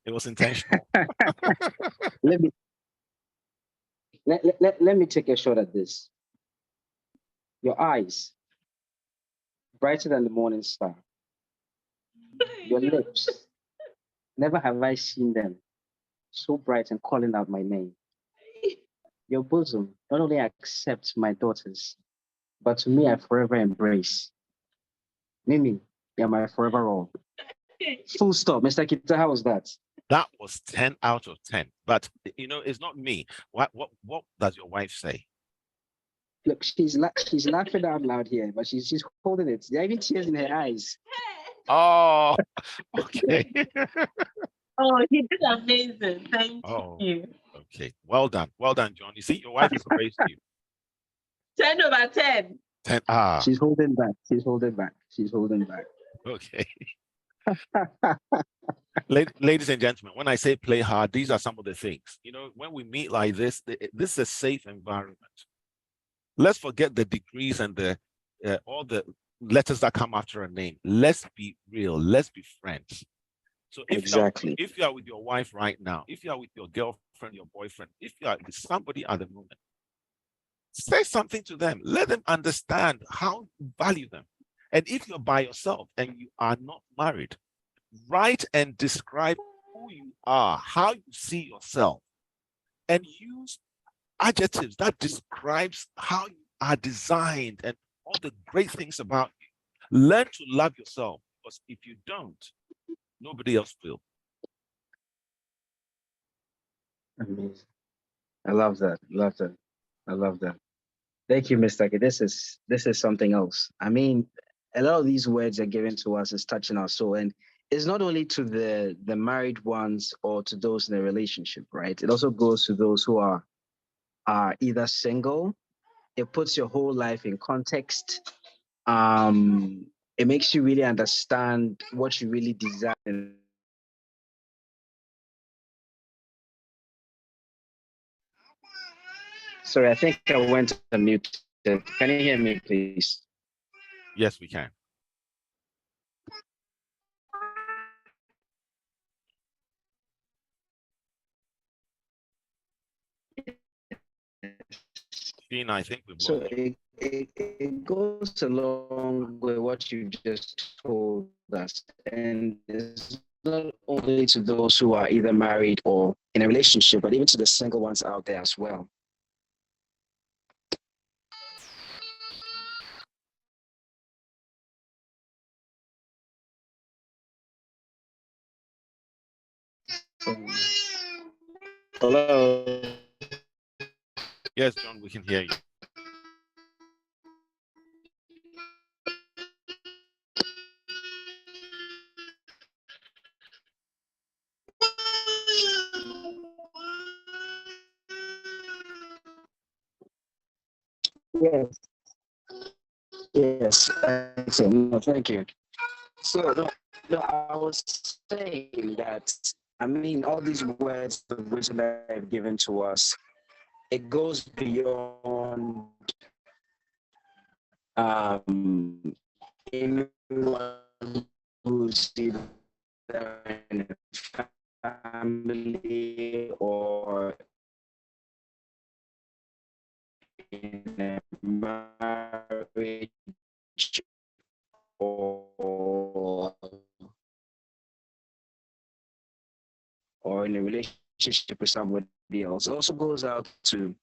It was intentional. Let me take a shot at this. Your eyes, brighter than the morning star. Your lips, never have I seen them so bright and calling out my name. Your bosom not only accepts my daughters, but to me I forever embrace. Mimi, you're my forever all. Full stop. Mr. Kita, how was that? That was 10 out of 10. But you know, it's not me. What does your wife say? Look, she's laughing out loud here, but she's holding it. There are even tears in her eyes. Oh, okay. Oh, he did amazing. Thank you. Okay. Well done, John. You see, your wife is praised you. 10 over 10. 10. She's holding back. Okay. Ladies and gentlemen, when I say play hard, these are some of the things. You know, when we meet like this, this is a safe environment. Let's forget the degrees and the all the letters that come after a name. Let's be real. Let's be friends. So if you are with your wife right now, if you are with your girlfriend, your boyfriend, if you are with somebody at the moment, say something to them. Let them understand how you value them. And if you're by yourself and you are not married, write and describe who you are, how you see yourself, and use adjectives that describes how you are designed and all the great things about you. Learn to love yourself, because if you don't, nobody else will. Amazing. I love that. Love that. I love that. Thank you, Mr. K. This is something else. I mean, a lot of these words are given to us is touching our soul, and it's not only to the married ones or to those in a relationship, right? It also goes to those who are either single. It puts your whole life in context. It makes you really understand what you really desire. Sorry, I think I went on mute. Can you hear me, please? Yes, we can. Sheen, I think we've So lost you. it goes along with what you just told us, and it's not only to those who are either married or in a relationship, but even to the single ones out there as well. Hello. Yes, John, we can hear you. Yes. Yes. Excellent. No, thank you. So, no, I was saying that, I mean, all these words of wisdom that have given to us, it goes beyond anyone who's either in a family or in a marriage or in a relationship with somebody else. It also goes out to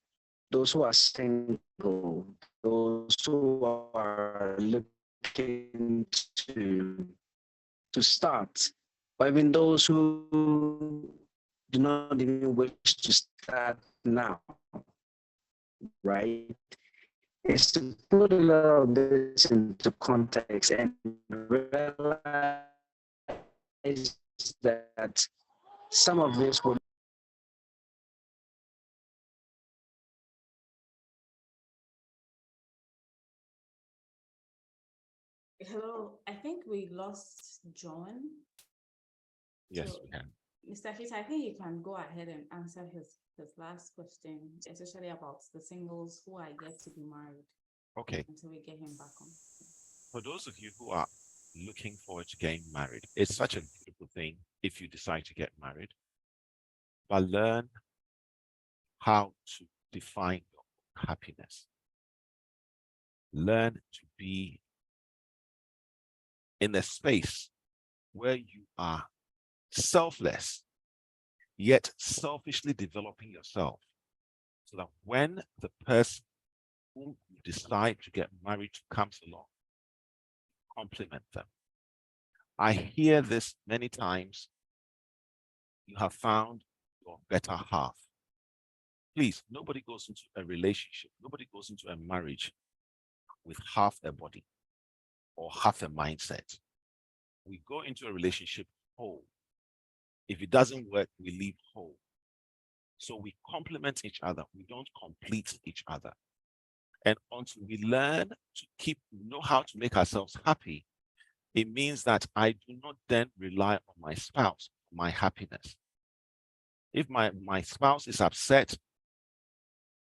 those who are single, those who are looking to start, or even those who do not even wish to start now, right? Is to put a lot of this into context and realize that some of this will. Hello, I think we lost John. Yes, So, we can. Mr. Fita, I think you can go ahead and answer his last question, especially about the singles who are yet to be married Okay. until we get him back on. For those of you who are looking forward to getting married, it's such a beautiful thing if you decide to get married, but learn how to define your happiness. Learn to be in a space where you are selfless, yet selfishly developing yourself, so that when the person whom you decide to get married to comes along, compliment them. I hear this many times. You have found your better half. Please, nobody goes into a relationship, nobody goes into a marriage with half a body or half a mindset. We go into a relationship whole. If it doesn't work, we leave whole. So we complement each other. We don't complete each other. And until we learn to know how to make ourselves happy, it means that I do not then rely on my spouse for my happiness. If my spouse is upset,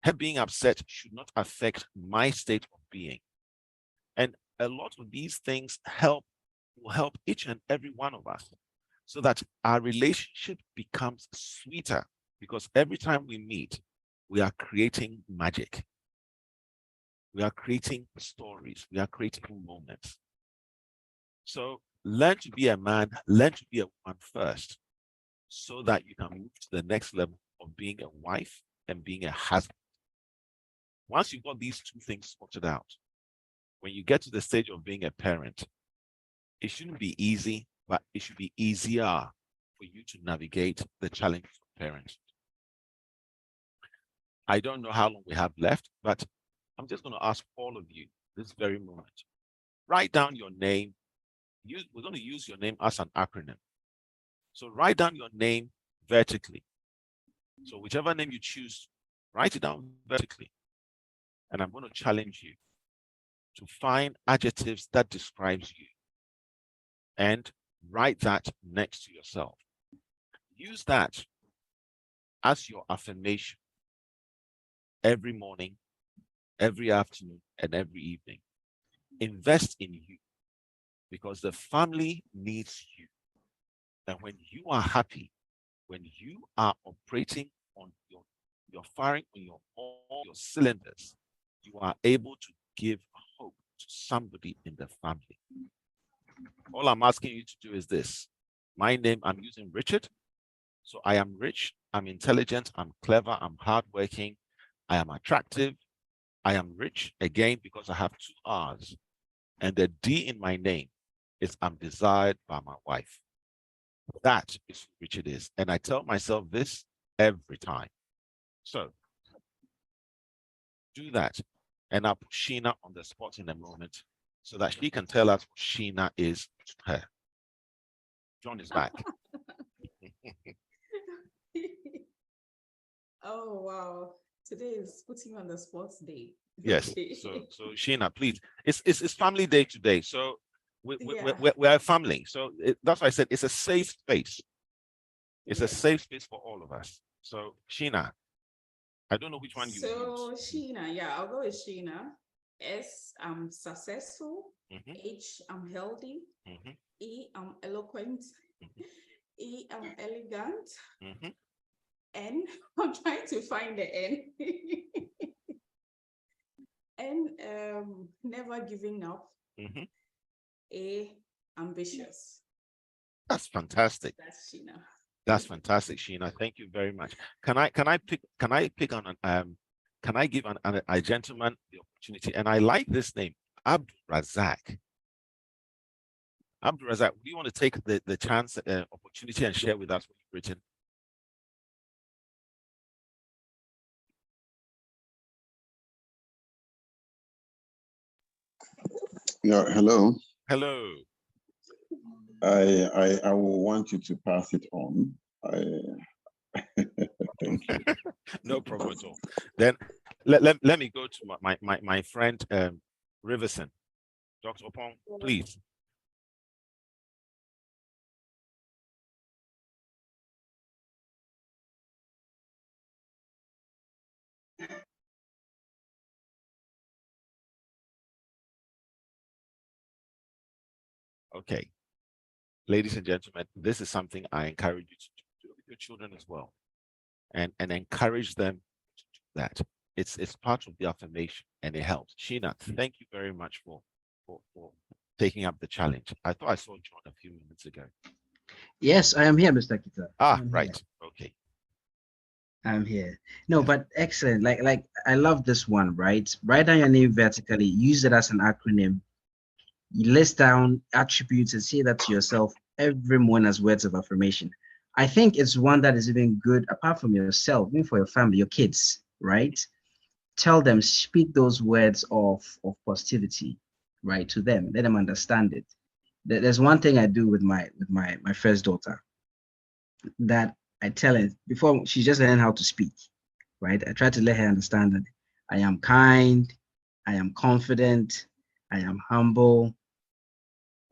her being upset should not affect my state of being. And a lot of these things will help each and every one of us so that our relationship becomes sweeter, because every time we meet, we are creating magic. We are creating stories. We are creating moments. So learn to be a man, learn to be a woman first, so that you can move to the next level of being a wife and being a husband. Once you've got these two things sorted out, when you get to the stage of being a parent, it shouldn't be easy, but it should be easier for you to navigate the challenges of parenting. I don't know how long we have left, but I'm just going to ask all of you this very moment. Write down your name. We're going to use your name as an acronym. So write down your name vertically. So whichever name you choose, write it down vertically. And I'm going to challenge you to find adjectives that describes you and write that next to yourself. Use that as your affirmation every morning, every afternoon, and every evening. Invest in you because the family needs you. And when you are happy, when you are operating on you're firing on all your cylinders, you are able to give hope to somebody in the family. All I'm asking you to do is this. My name, I'm using Richard. So I am rich, I'm intelligent, I'm clever, I'm hardworking, I am attractive, I am rich, again, because I have 2 R's. And the D in my name is I'm desired by my wife. That is who Richard is. And I tell myself this every time. So do that. And I'll put Sheena on the spot in a moment so that she can tell us what Sheena is to her. John is back. Oh, wow. Today is putting on the sports day. Yes. Okay. So Sheena, please. It's family day today. So we're a family. So that's why I said it's a safe space. It's a safe space for all of us. So Sheena, I don't know which one you So use. Sheena, yeah, I'll go with Sheena. S, I'm successful. Mhm. H, I'm healthy. Mhm. E, I'm eloquent. Mhm. E, I'm elegant. Mhm. N, I'm trying to find the N. N, never giving up. Mhm. A, ambitious. That's fantastic. That's Sheena. That's fantastic, Sheena. Thank you very much. Can I pick on can I give a gentleman the opportunity? And I like this name, Abdul Razak. Abdul Razak, do you want to take the chance opportunity and share with us what you've written? Yeah, hello. Hello. I will want you to pass it on. Thank you. No problem at all. Then let me go to my friend Riverson. Dr. Opong, please. Okay. Ladies and gentlemen, this is something I encourage you to do with your children as well. And encourage them to do that. It's part of the affirmation and it helps. Sheena, thank you very much for taking up the challenge. I thought I saw John a few minutes ago. Yes, I am here, Mr. Kita. I'm Right. here. Okay. I'm here. No, Yeah. but excellent. Like I love this one, right? Write down your name vertically, use it as an acronym. You list down attributes and say that to yourself every morning as words of affirmation. I think it's one that is even good apart from yourself, even for your family, your kids, right? Tell them, speak those words of positivity, right, to them. Let them understand it. There's one thing I do with my first daughter that I tell her before she's just learning how to speak, right? I try to let her understand that I am kind, I am confident, I am humble.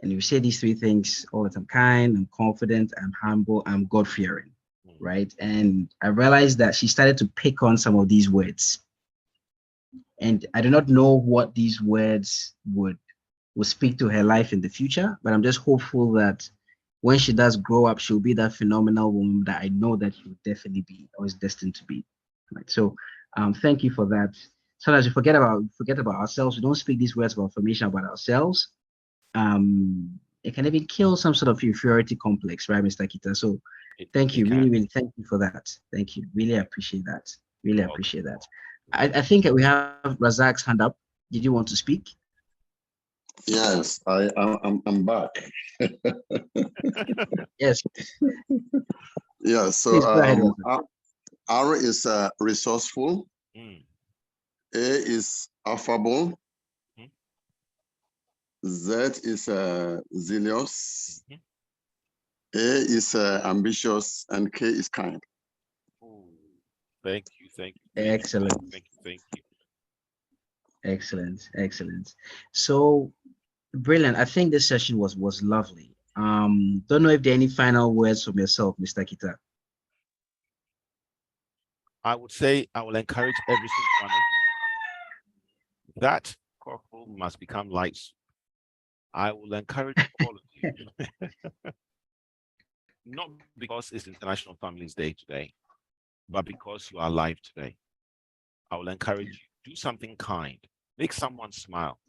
And you say these 3 things all the time: kind, I'm confident, I'm humble, I'm God-fearing, right? And I realized that she started to pick on some of these words. And I do not know what these words would speak to her life in the future, but I'm just hopeful that when she does grow up, she'll be that phenomenal woman that I know that she will definitely be or is destined to be. Right. So thank you for that. Sometimes we forget about ourselves. We don't speak these words of affirmation about ourselves. It can even kill some sort of inferiority complex, right, Mr. Kita? So thank you, really, really thank you for that. Thank you. Really appreciate that. Really appreciate that. I think we have Razak's hand up. Did you want to speak? Yes, I'm back. Yes. Yeah, so Please go ahead, Razak. R is resourceful. A is affable. Z is zealous. A is ambitious, and K is kind. Thank you. Excellent. Thank you. Excellent. So brilliant. I think this session was lovely. Don't know if there are any final words from yourself, Mr. Kita. I would say I will encourage every single one of you. That corporal must become lights. I will encourage all of you. Not because it's International Families Day today, but because you are alive today. I will encourage you, do something kind, make someone smile.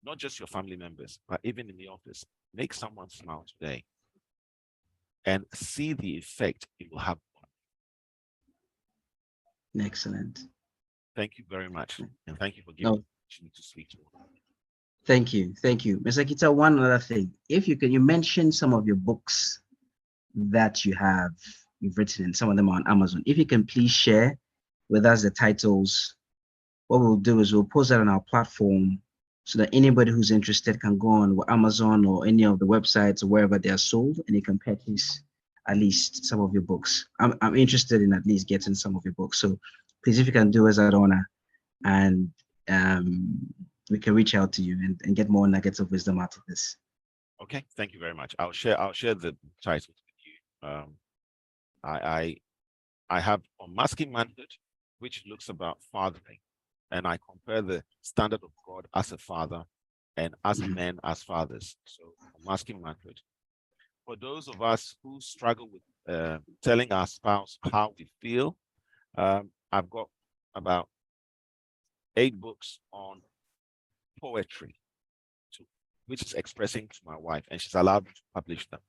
Not just your family members, but even in the office, make someone smile today and see the effect it will have on you. Excellent. Thank you very much. And thank you for giving me the opportunity to speak to you. Thank you. Mr. Kita, one other thing. If you can, you mention some of your books that you've written, and some of them are on Amazon. If you can please share with us the titles, what we'll do is we'll post that on our platform so that anybody who's interested can go on Amazon or any of the websites or wherever they are sold, and you can purchase at least some of your books. I'm interested in at least getting some of your books. So please, if you can do us that honor, and we can reach out to you and get more nuggets of wisdom out of this. Okay, thank you very much. I'll share the titles with you. I have Unmasking Manhood, which looks about fathering, and I compare the standard of God as a father and as men as fathers. So Unmasking Manhood. For those of us who struggle with telling our spouse how we feel, I've got about 8 books on poetry, which is expressing to my wife, and she's allowed me to publish them.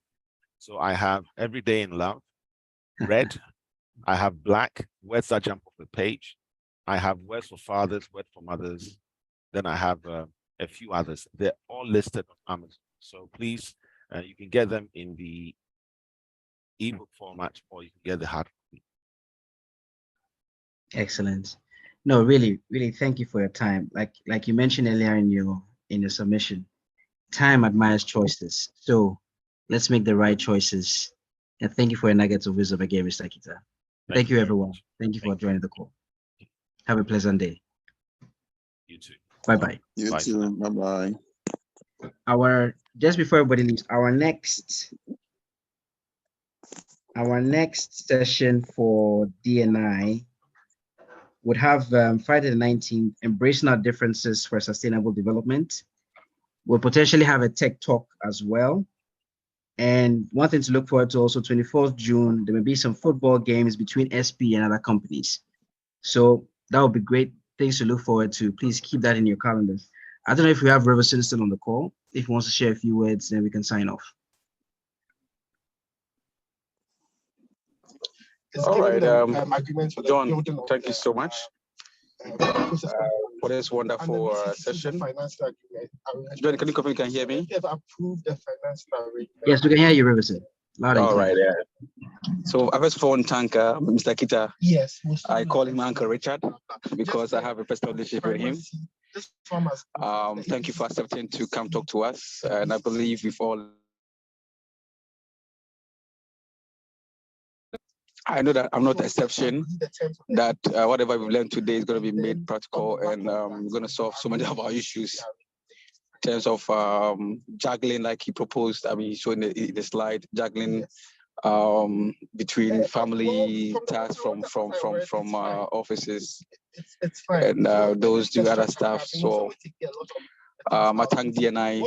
So I have Every Day in Love, Red. I have Black, Words That Jump Off the Page. I have Words for Fathers, Words for Mothers. Then I have a few others. They're all listed on Amazon. So please, you can get them in the ebook format, or you can get the hard copy. Excellent. No, really, thank you for your time. Like you mentioned earlier in your submission, time admires choices. So let's make the right choices. And thank you for your nuggets of wisdom again, Mr. Kita. Thank you, everyone. Thank you for joining the call. Have a pleasant day. You too. Bye-bye. You too. Bye-bye. Just before everybody leaves, our next session for D&I would have Friday the 19th, Embracing Our Differences for Sustainable Development. We'll potentially have a tech talk as well. And one thing to look forward to also, 24th June, there may be some football games between SPE and other companies. So that would be great things to look forward to. Please keep that in your calendars. I don't know if we have Riverson still on the call. If he wants to share a few words, then we can sign off. All right, John, thank you so much for this wonderful session. John, can you confirm you can hear me? Yes, we can hear you, Riverson. All right, so I first of all want to thank Mr. Kita. Yes. I call him Uncle Richard because I have a personal relationship with him. Thank you for accepting to come talk to us, and I believe we've all. I know that I'm not the exception, that whatever we've learned today is going to be made practical, and we're going to solve so many of our issues in terms of juggling, like he proposed. I mean, showing the slide, juggling between family tasks from offices and those do other stuff. So I thank D&I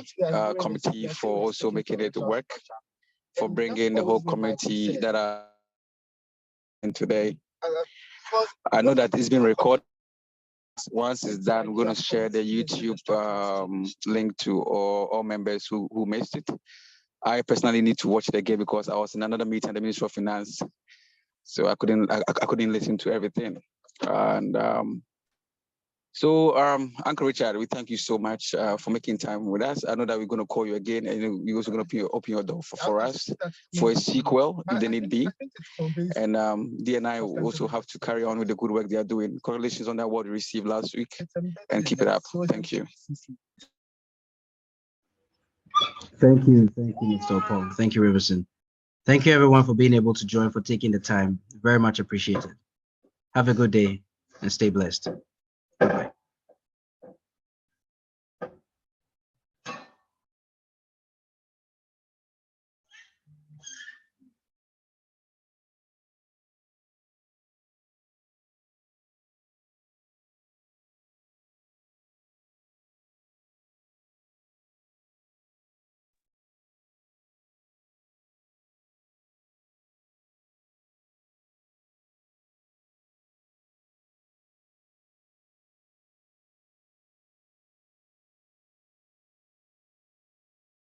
committee for also making it work, for bringing the whole community that are in today. I know that it's been recorded. once it's done, we're going to share the YouTube link to all members who missed it. I personally need to watch it again because I was in another meeting at the Ministry of Finance, so I couldn't listen to everything. And Uncle Richard, we thank you so much for making time with us. I know that we're going to call you again, and you're also going to open your door for us for a sequel if they need be. And D and I will also have to carry on with the good work they are doing. Congratulations on the award you received last week, and keep it up. Thank you. Thank you, Mr. Paul. Thank you, Riverson. Thank you, everyone, for being able to join, for taking the time. Very much appreciated. Have a good day and stay blessed.